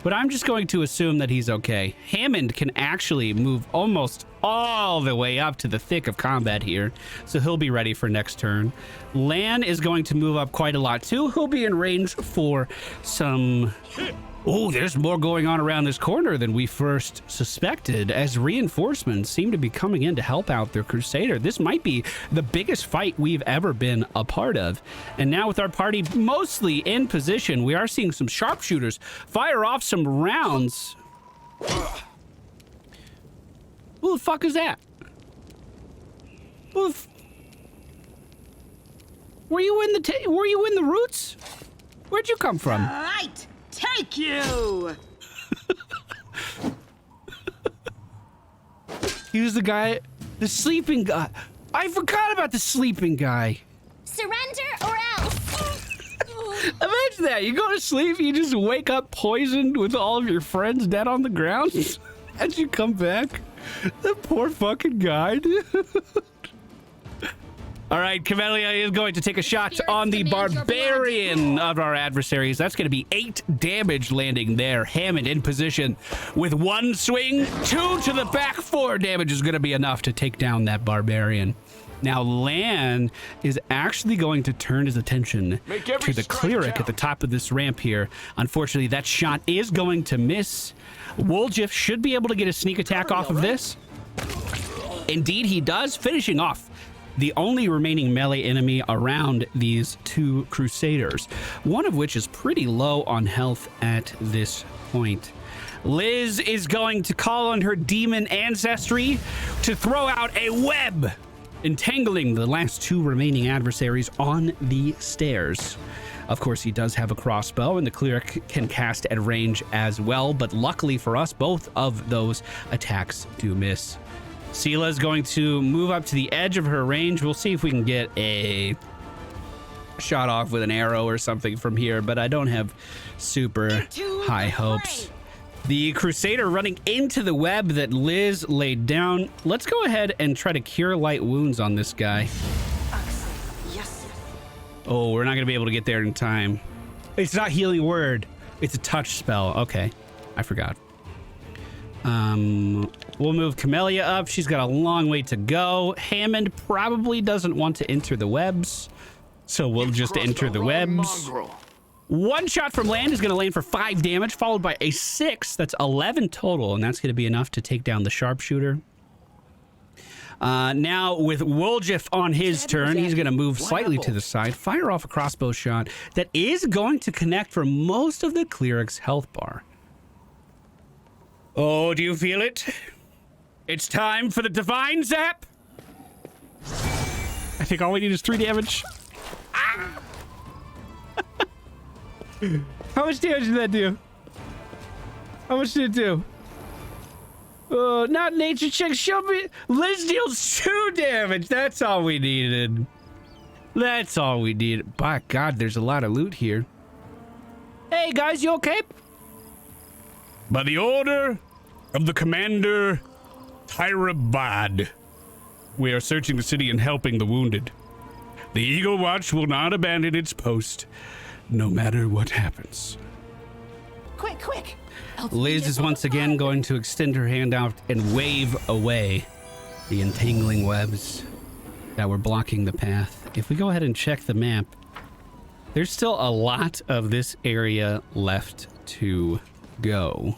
But I'm just going to assume that he's okay. Hammond can actually move almost all the way up to the thick of combat here, so he'll be ready for next turn. Lan is going to move up quite a lot too. He'll be in range for some... Oh, there's more going on around this corner than we first suspected, as reinforcements seem to be coming in to help out their Crusader. This might be the biggest fight we've ever been a part of. And now with our party mostly in position, we are seeing some sharpshooters fire off some rounds. Who the fuck is that? Were you in the roots? Where'd you come from? Right, take you. He was the guy, the sleeping guy. I forgot about the sleeping guy. Surrender or else. Imagine that. You go to sleep, you just wake up poisoned with all of your friends dead on the ground. As you come back. The poor fucking guy, dude. All right, Camellia is going to take a shot on the barbarian of our adversaries. That's going to be 8 damage landing there. Hammond in position with 1 swing, 2 to the back. 4 damage is going to be enough to take down that barbarian. Now, Lan is actually going to turn his attention to the cleric at the top of this ramp here. Unfortunately, that shot is going to miss. Woljif should be able to get a sneak attack off of this. Indeed, he does, finishing off the only remaining melee enemy around these 2 Crusaders, one of which is pretty low on health at this point. Liz is going to call on her demon ancestry to throw out a web, entangling the last 2 remaining adversaries on the stairs. Of course, he does have a crossbow, and the cleric can cast at range as well, but luckily for us, both of those attacks do miss. Sela is going to move up to the edge of her range. We'll see if we can get a shot off with an arrow or something from here, but I don't have super high hopes. The Crusader running into the web that Liz laid down. Let's go ahead and try to cure light wounds on this guy. Yes. Oh, we're not going to be able to get there in time. It's not healing word. It's a touch spell. Okay. I forgot. We'll move Camellia up. She's got a long way to go. Hammond probably doesn't want to enter the webs, so we'll just enter the webs. 1 shot from Lan is going to land for 5 damage, followed by a 6. That's 11 total, and that's going to be enough to take down the sharpshooter. Now, with Woljif on his turn, he's going to move slightly to the side, fire off a crossbow shot that is going to connect for most of the cleric's health bar. Oh, do you feel it? It's time for the divine zap. I think all we need is 3 damage. Ah! How much damage did that do? How much did it do? Not nature check. Show me. Liz deals 2 damage. That's all we needed. That's all we needed. By God, there's a lot of loot here. Hey, guys, you okay? By the order of the Commander Tyrabad, we are searching the city and helping the wounded. The Eagle Watch will not abandon its post, no matter what happens. Quick. Liz is once again going to extend her hand out and wave away the entangling webs that were blocking the path. If we go ahead and check the map, there's still a lot of this area left to go.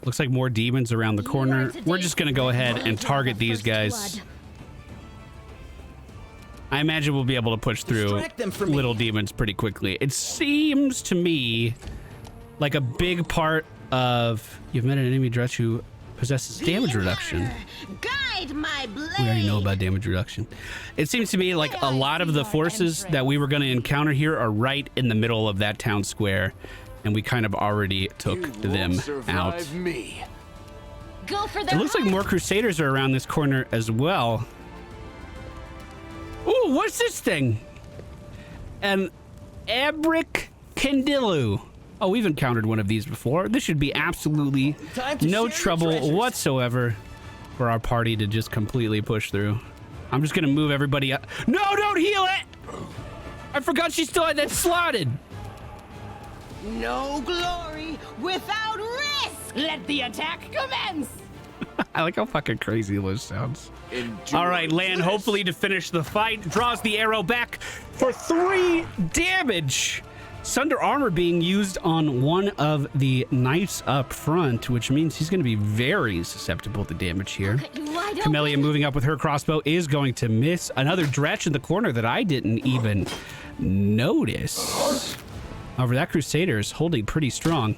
Looks like more demons around the corner. We're just going to go ahead and target these guys. I imagine we'll be able to push through little demons pretty quickly. It seems to me like a big part of... You've met an enemy Dretch who possesses damage reduction. Guide my blade. We already know about damage reduction. It seems to me like a lot of the forces that we were going to encounter here are right in the middle of that town square, and we kind of already took them out. Go for It looks like more Crusaders are around this corner as well. Ooh, Ooh, what's this thing? An Abric Candilu. Oh, we've encountered one of these before. This should be absolutely no trouble whatsoever for our party to just completely push through. I'm just gonna move everybody up. No, don't heal it! I forgot she still had that slotted. No glory without risk! Let the attack commence! I like how fucking crazy Liz sounds. Endure All right, Lan, bliss. hopefully to finish the fight, draws the arrow back for 3 damage. Sunder armor being used on one of the knights up front, which means he's going to be very susceptible to damage here. Camellia moving up with her crossbow is going to miss. Another Dretch in the corner that I didn't even notice. However, that Crusader is holding pretty strong.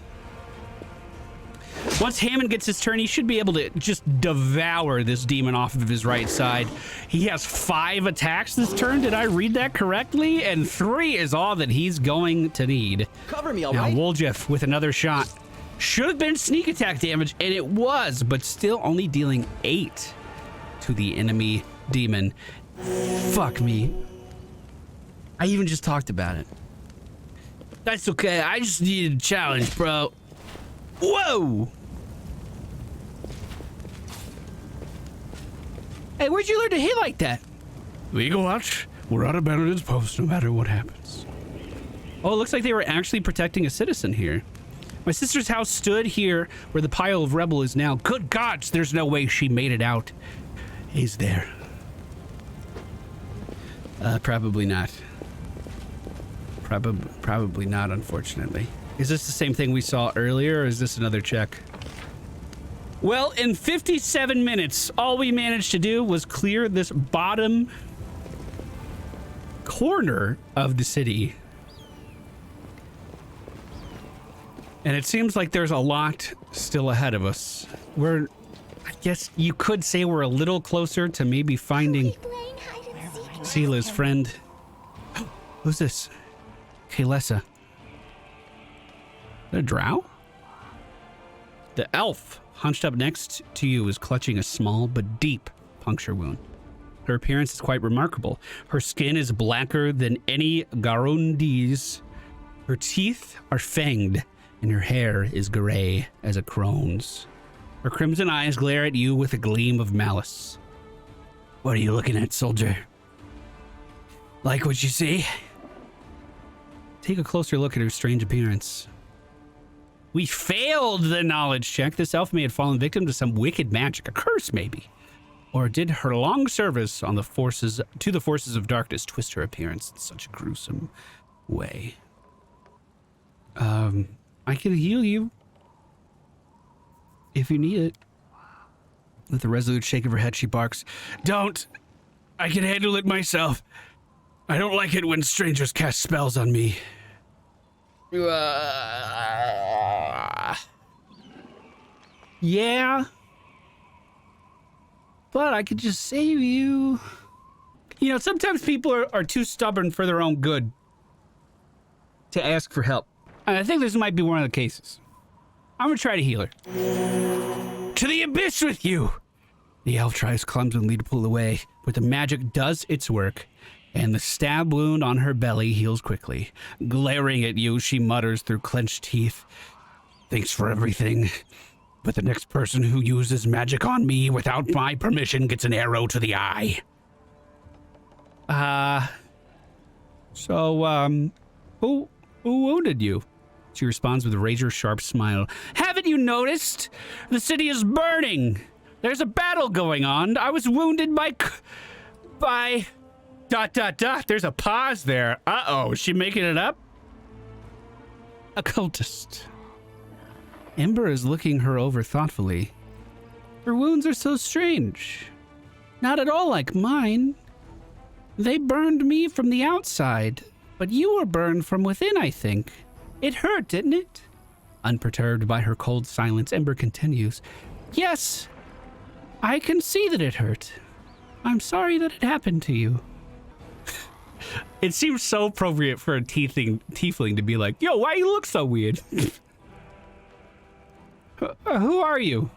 Once Hammond gets his turn, he should be able to just devour this demon off of his right side. He has 5 attacks this turn. Did I read that correctly? And 3 is all that he's going to need. Cover me, all now, right? Woljef with another shot. Should have been sneak attack damage, and it was, but still only dealing 8 to the enemy demon. Fuck me. I even just talked about it. That's okay. I just needed a challenge, bro. Whoa! Hey, where'd you learn to hit like that? Eagle Watch, we're on a Benedict's post no matter what happens. Oh, it looks like they were actually protecting a citizen here. My sister's house stood here where the pile of rebel is now. Good gods, there's no way she made it out. He's there. Probably not. Probably not, unfortunately. Is this the same thing we saw earlier, or is this another check? Well, in 57 minutes, all we managed to do was clear this bottom corner of the city. And it seems like there's a lot still ahead of us. I guess you could say we're a little closer to maybe finding Sela's friend. Who's this? Kaelessa. A drow? The elf hunched up next to you is clutching a small but deep puncture wound. Her appearance is quite remarkable. Her skin is blacker than any Garundi's. Her teeth are fanged, and her hair is gray as a crone's. Her crimson eyes glare at you with a gleam of malice. What are you looking at, soldier? Like what you see? Take a closer look at her strange appearance. We failed the knowledge check. This elf may have fallen victim to some wicked magic, a curse maybe. Or did her long service on the forces of darkness twist her appearance in such a gruesome way? I can heal you if you need it. With a resolute shake of her head, she barks, "Don't! I can handle it myself. I don't like it when strangers cast spells on me." Yeah. But I could just save you. You know, sometimes people are too stubborn for their own good to ask for help. And I think this might be one of the cases. I'm gonna try to heal her. To the abyss with you! The elf tries clumsily to pull away, but the magic does its work, and the stab wound on her belly heals quickly. Glaring at you, she mutters through clenched teeth, "Thanks for everything, but the next person who uses magic on me without my permission gets an arrow to the eye." Who wounded you? She responds with a razor-sharp smile. Haven't you noticed? The city is burning. There's a battle going on. I was wounded by... There's a pause there. Uh-oh, is she making it up? A cultist. Ember is looking her over thoughtfully. Her wounds are so strange. Not at all like mine. They burned me from the outside, but you were burned from within, I think. It hurt, didn't it? Unperturbed by her cold silence, Ember continues. Yes, I can see that it hurt. I'm sorry that it happened to you. It seems so appropriate for a tiefling to be like, yo, why you look so weird? Who are you?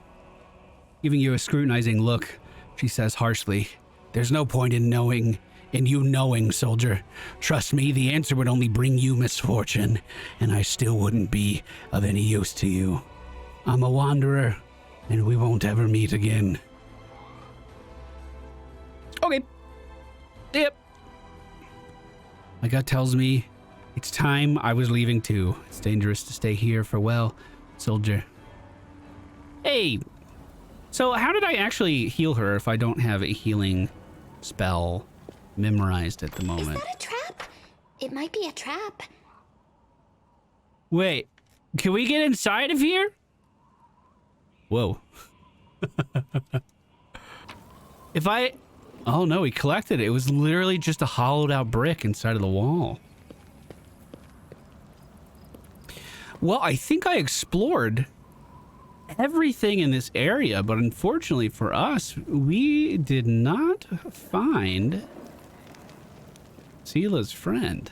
Giving you a scrutinizing look, she says harshly, there's no point in knowing in you knowing, soldier. Trust me, the answer would only bring you misfortune, and I still wouldn't be of any use to you. I'm a wanderer, and we won't ever meet again. Okay. Yep. My gut tells me it's time I was leaving too. It's dangerous to stay here. Farewell, soldier. Hey, so how did I actually heal her if I don't have a healing spell memorized at the moment? Is that a trap? It might be a trap. Wait, can we get inside of here? Whoa. If I... Oh no, he collected it. It was literally just a hollowed out brick inside of the wall. Well, I think I explored everything in this area, but unfortunately for us, we did not find Sela's friend.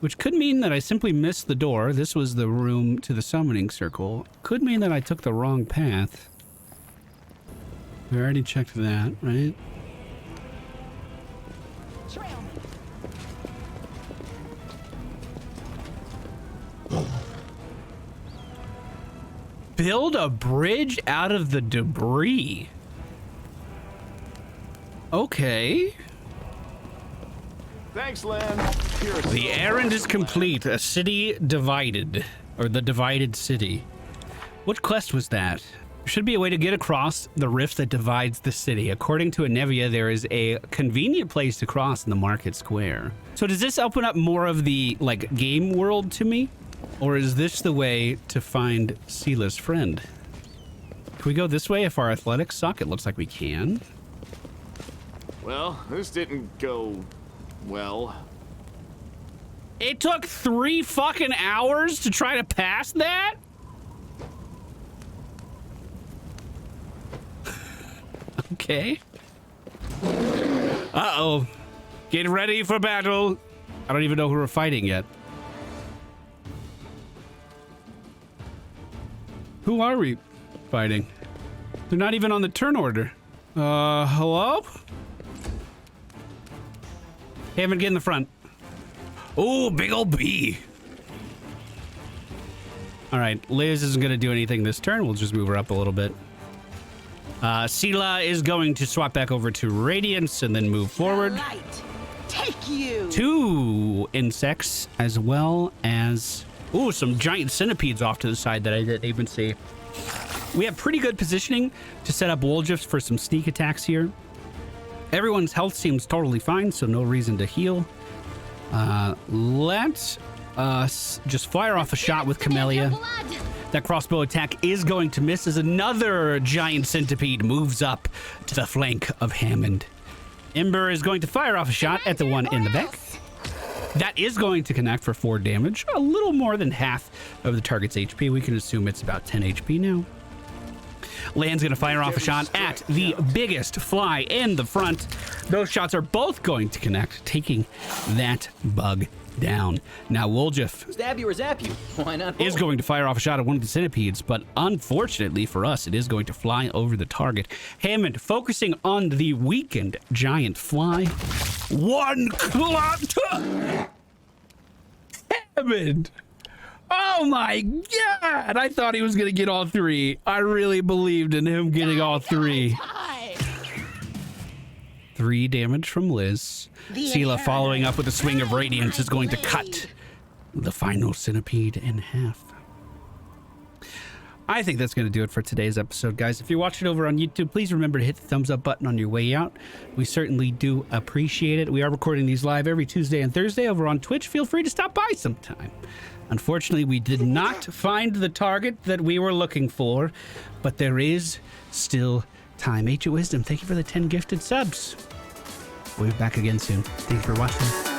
Which could mean that I simply missed the door. This was the room to the summoning circle. Could mean that I took the wrong path. We already checked that, right? Build a bridge out of the debris. Okay. Thanks, Len. The errand is complete. A city divided. Or the divided city. What quest was that? There should be a way to get across the rift that divides the city. According to Anevia, there is a convenient place to cross in the market square. So does this open up more of the, like, game world to me? Or is this the way to find Sela's friend? Can we go this way if our athletics suck? It looks like we can. Well, this didn't go well. It took 3 fucking hours to try to pass that? Okay. Uh-oh. Get ready for battle. I don't even know who we're fighting yet. Who are we fighting? They're not even on the turn order. Hello? Hammond, get in the front. Oh, big ol' bee. All right, Liz isn't gonna do anything this turn. We'll just move her up a little bit. Sela is going to swap back over to Radiance and then move forward. Take you. 2 insects as well as... Ooh, some giant centipedes off to the side that I didn't even see. We have pretty good positioning to set up Woljifs for some sneak attacks here. Everyone's health seems totally fine, so no reason to heal. Let's just fire off a shot with Camellia. That crossbow attack is going to miss as another giant centipede moves up to the flank of Hammond. Ember is going to fire off a shot at the one in the back. That is going to connect for 4 damage, a little more than half of the target's HP. We can assume it's about 10 HP now. Land's gonna fire off a shot at the biggest fly in the front. Those shots are both going to connect, taking that bug down. Now Woljif Stab you or zap you. Why not? is going to fire off a shot at one of the centipedes, but unfortunately for us, it is going to fly over the target. Hammond focusing on the weakened giant fly. One clot. Hammond. Oh my god! I thought he was gonna get all 3. I really believed in him getting all 3. 3 damage from Liz. Sela following up with a swing of Radiance is going to cut the final centipede in half. I think that's going to do it for today's episode, guys. If you're watching over on YouTube, please remember to hit the thumbs up button on your way out. We certainly do appreciate it. We are recording these live every Tuesday and Thursday over on Twitch. Feel free to stop by sometime. Unfortunately, we did not find the target that we were looking for, but there is still time. Ancient Wisdom, thank you for the 10 gifted subs. We'll be back again soon. Thank you for watching.